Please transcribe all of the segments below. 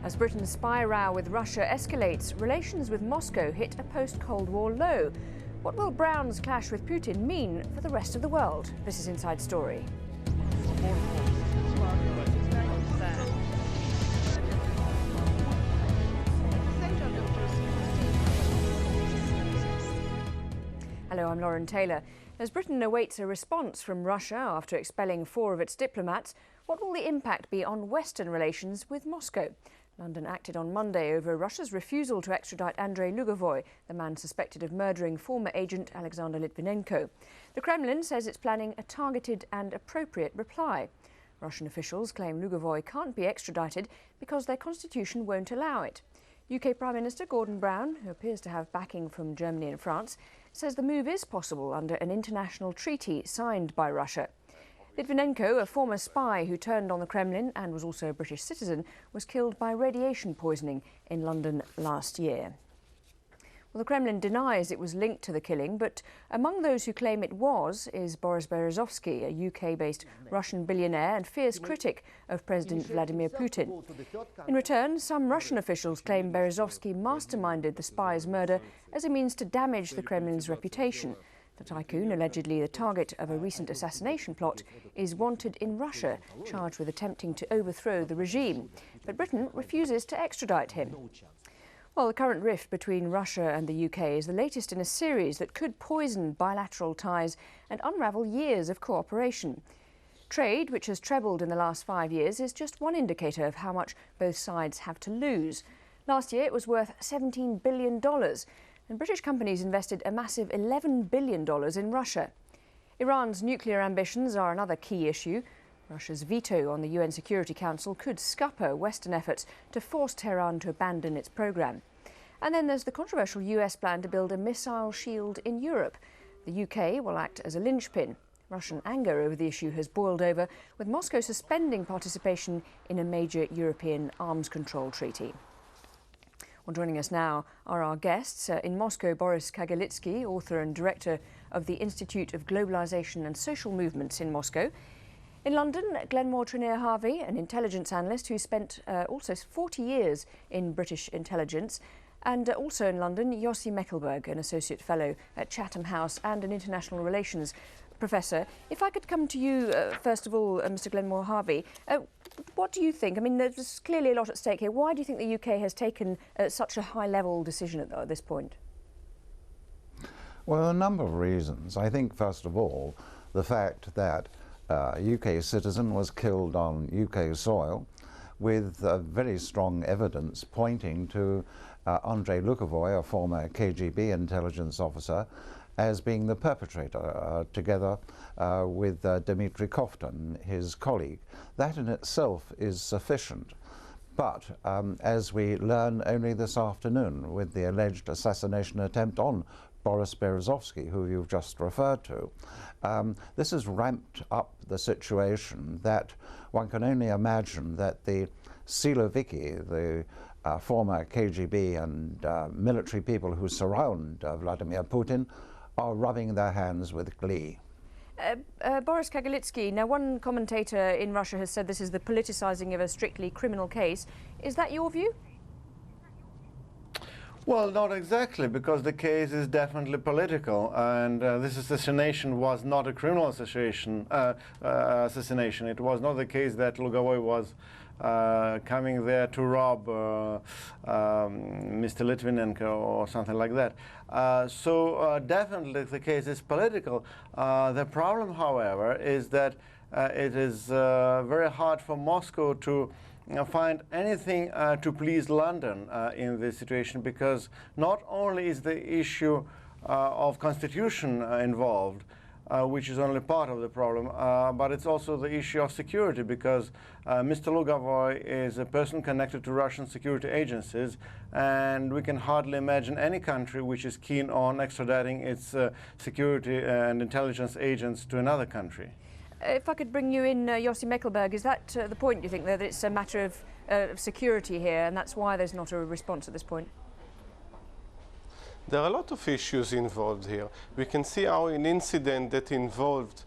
As Britain's spy row with Russia escalates, relations with Moscow hit a post-Cold War low. What will Brown's clash with Putin mean for the rest of the world? This is Inside Story. Hello, I'm Lauren Taylor. As Britain awaits a response from Russia after expelling 4 of its diplomats, what will the impact be on Western relations with Moscow? London acted on Monday over Russia's refusal to extradite Andrei LUGOVOI, the man suspected of murdering former agent Alexander Litvinenko. The Kremlin says it's planning a targeted and appropriate reply. Russian officials claim LUGOVOI can't be extradited because their constitution won't allow it. UK Prime Minister Gordon Brown, who appears to have backing from Germany and France, says the move is possible under an international treaty signed by Russia. Litvinenko, a former spy who turned on the Kremlin and was also a British citizen, was killed by radiation poisoning in London last year. Well, the Kremlin denies it was linked to the killing, but among those who claim it was is Boris Berezovsky, a UK-based Russian billionaire and fierce critic of President Vladimir Putin. In return, some Russian officials claim Berezovsky masterminded the spy's murder as a means to damage the Kremlin's reputation. The tycoon, allegedly the target of a recent assassination plot, is wanted in Russia, charged with attempting to overthrow the regime. But Britain refuses to extradite him. Well, the current rift between Russia and the UK is the latest in a series that could poison bilateral ties and unravel years of cooperation. Trade, which has trebled in the last 5 years, is just one indicator of how much both sides have to lose. Last year, it was worth $17 billion. And British companies invested a massive $11 billion in Russia. Iran's nuclear ambitions are another key issue. Russia's veto on the UN Security Council could scupper Western efforts to force Tehran to abandon its programme. And then there's the controversial US plan to build a missile shield in Europe. The UK will act as a linchpin. Russian anger over the issue has boiled over, with Moscow suspending participation in a major European arms control treaty. Well, joining us now are our guests. In Moscow, Boris KAGARLITSKY, author and director of the Institute of Globalization and Social Movements in Moscow. In London, GLENMORE TRENEAR-HARVEY, an intelligence analyst who spent also 40 years in British intelligence. And also in London, YOSSI MEKELBERG, an associate fellow at Chatham House and an international relations professor. If I could come to you, first of all, Mr. GLENMORE-HARVEY, what do you think? I mean, there's clearly a lot at stake here. Why do you think the UK has taken such a high-level decision at this point? Well, a number of reasons. I think, first of all, the fact that a UK citizen was killed on UK soil with very strong evidence pointing to Andrei LUGOVOI, a former KGB intelligence officer, as being the perpetrator, together with Dmitry Kovtun, his colleague. That in itself is sufficient. But as we learn only this afternoon with the alleged assassination attempt on Boris Berezovsky, who you've just referred to, this has ramped up the situation that one can only imagine that the Siloviki, the former KGB and military people who surround Vladimir Putin, are rubbing their hands with glee. Boris KAGARLITSKY, now one commentator in Russia has said this is the politicizing of a strictly criminal case. Is that your view? Well, not exactly, because the case is definitely political, and this assassination was not a criminal assassination. It was not the case that LUGOVOI was coming there to rob Mr. Litvinenko or something like that. So definitely the case is political. The problem, however, is that it is very hard for Moscow to find anything to please London in this situation, because not only is the issue of constitution involved, which is only part of the problem, but it's also the issue of security, because Mr. LUGOVOI is a person connected to Russian security agencies, and we can hardly imagine any country which is keen on extraditing its security and intelligence agents to another country. If I could bring you in, YOSSI MEKELBERG, is that the point, do you think, that it's a matter of security here, and that's why there's not a response at this point? There are a lot of issues involved here. We can see how an incident that involved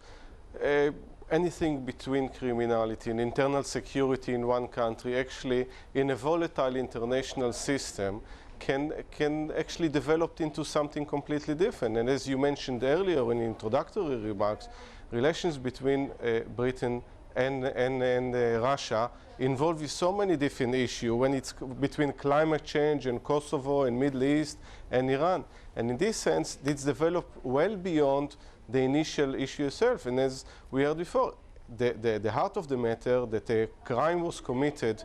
a anything between criminality and internal security in one country, actually in a volatile international system, can actually develop into something completely different. And as you mentioned earlier in introductory remarks, relations between Britain and Russia involve so many different issues when it's between climate change and Kosovo and Middle East and Iran. And in this sense, it's developed well beyond the initial issue itself. And as we heard before, the heart of the matter, that a crime was committed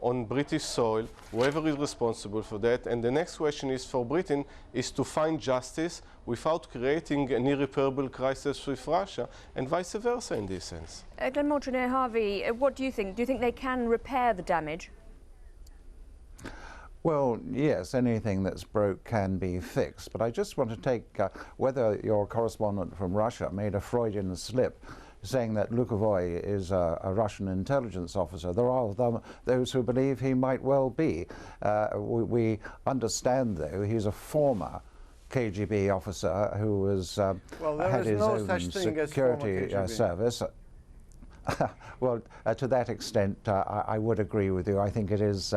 on British soil, whoever is responsible for that. And the next question is for Britain is to find justice without creating an irreparable crisis with Russia, and vice versa in this sense. GLENMORE, TRENEAR-HARVEY, what do you think? Do you think they can repair the damage? Well, yes, anything that's broke can be fixed. But I just want to take whether your correspondent from Russia made a Freudian slip saying that LUGOVOI is a Russian intelligence officer. There are those who believe he might well be. We understand, though, he's a former KGB officer who was had his own security service. Well, to that extent, I would agree with you. I think it is,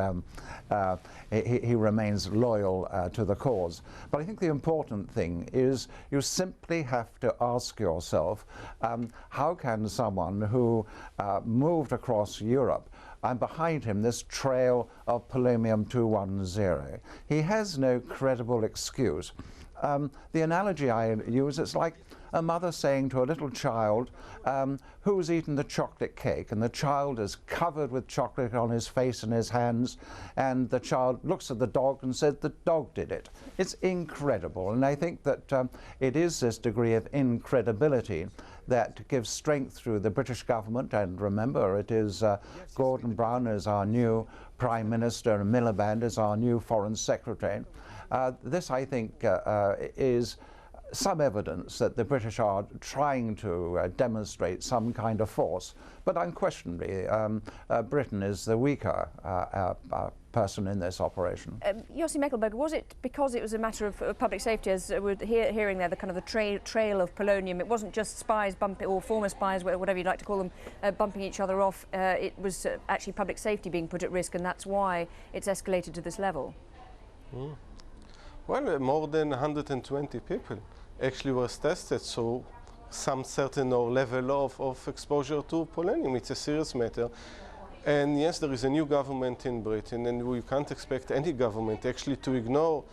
he remains loyal to the cause. But I think the important thing is you simply have to ask yourself, how can someone who moved across Europe, and behind him this trail of polonium-210, he has no credible excuse. The analogy I use, it's like a mother saying to a little child who's eaten the chocolate cake, and the child is covered with chocolate on his face and his hands, and the child looks at the dog and says, the dog did it. It's incredible, and I think that it is this degree of incredibility that gives strength to the British government. And remember, it is Gordon Brown as our new Prime Minister and Miliband as our new Foreign Secretary. This, I think, is some evidence that the British are trying to demonstrate some kind of force, but unquestionably Britain is the weaker person in this operation. YOSSI MEKELBERG, was it because it was a matter of public safety, as we're hearing there, the kind of the trail of polonium? It wasn't just spies bumping, or former spies, whatever you'd like to call them, bumping each other off. It was actually public safety being put at risk, and that's why it's escalated to this level. Mm. Well, more than 120 people actually was tested, so some certain level of exposure to polonium. It's a serious matter. And yes, there is a new government in Britain, and we can't expect any government actually to ignore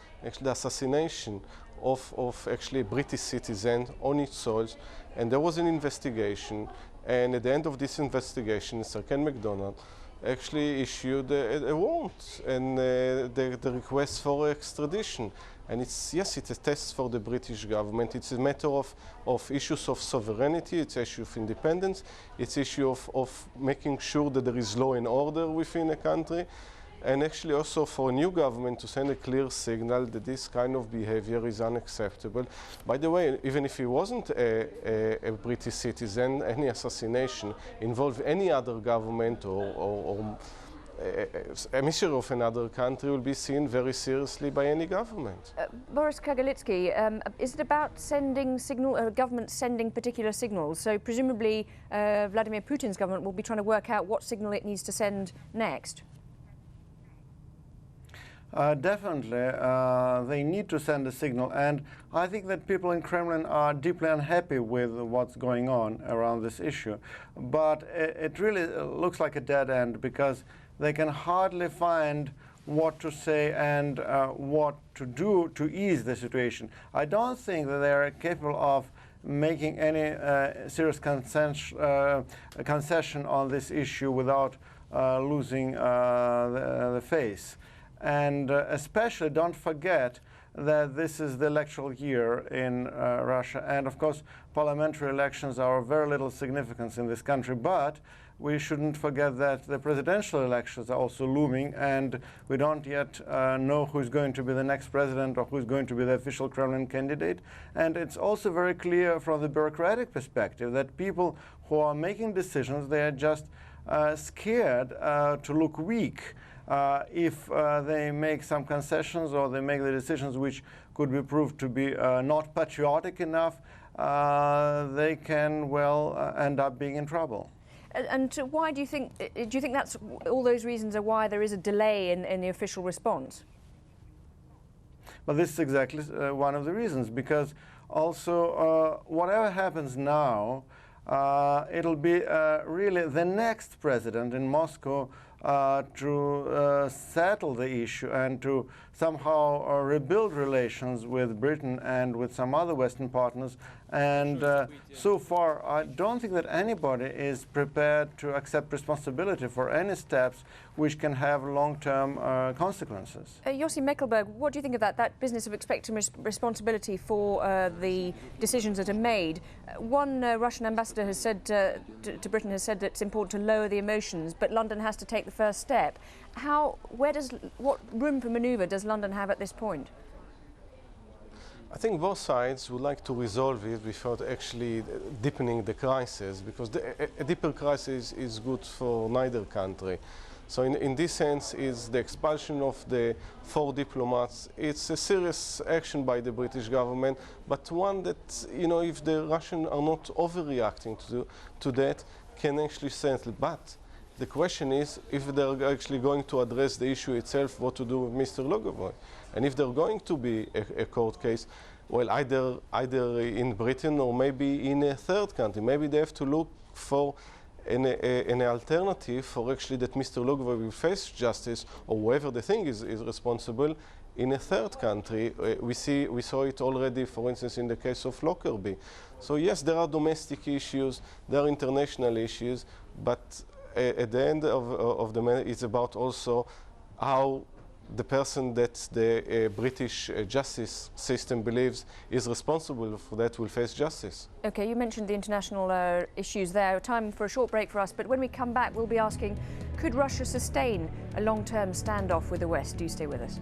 the assassination of actually a British citizen on its soils. And there was an investigation, and at the end of this investigation, Sir Ken MacDonald actually issued a warrant and the request for extradition. And it's a test for the British government. It's a matter of issues of sovereignty, it's an issue of independence, it's an issue of making sure that there is law and order within a country, and actually also for a new government to send a clear signal that this kind of behavior is unacceptable. By the way, even if he wasn't a British citizen, any assassination involve any other government or emissary of another country will be seen very seriously by any government. Boris KAGARLITSKY, is it about sending government sending particular signals? So presumably Vladimir Putin's government will be trying to work out what signal it needs to send next. Definitely, they need to send a signal, and I think that people in Kremlin are deeply unhappy with what's going on around this issue. But it really looks like a dead end, because they can hardly find what to say and what to do to ease the situation. I don't think that they are capable of making any serious concession on this issue without losing the face. And especially don't forget that this is the electoral year in Russia, and of course parliamentary elections are of very little significance in this country, but we shouldn't forget that the presidential elections are also looming, and we don't yet know who's going to be the next president or who's going to be the official Kremlin candidate. And it's also very clear from the bureaucratic perspective that people who are making decisions, they are just scared to look weak if they make some concessions or they make the decisions which could be proved to be not patriotic enough. they can well end up being in trouble. And why do you think that's all those reasons are why there is a delay in the official response? Well, this is exactly one of the reasons, because also whatever happens now, it'll be really the next president in Moscow to settle the issue and to somehow rebuild relations with Britain and with some other Western partners. And so far, I don't think that anybody is prepared to accept responsibility for any steps which can have long-term consequences. YOSSI Mekelberg, what do you think of that business of expecting responsibility for the decisions that are made? One Russian ambassador has said to Britain has said that it's important to lower the emotions, but London has to take the first step. What room for manoeuvre does London have at this point? I think both sides would like to resolve it without actually deepening the crisis, because a deeper crisis is good for neither country. So in this sense, is the expulsion of the 4 diplomats. It's a serious action by the British government, but one that, you know, if the Russians are not overreacting to that, can actually settle. But the question is, if they're actually going to address the issue itself, what to do with Mr. LUGOVOI. And if they're going to be a court case, well, either in Britain or maybe in a third country. Maybe they have to look for an alternative for actually that Mr. LUGOVOI will face justice, or whoever they think is responsible, in a third country. We saw it already, for instance, in the case of Lockerbie. So yes, there are domestic issues, there are international issues, but at the end of the matter, it's about also how the person that the British justice system believes is responsible for that will face justice. Okay, you mentioned the international issues there. Time for a short break for us, but when we come back, we'll be asking, could Russia sustain a long-term standoff with the West? Do stay with us.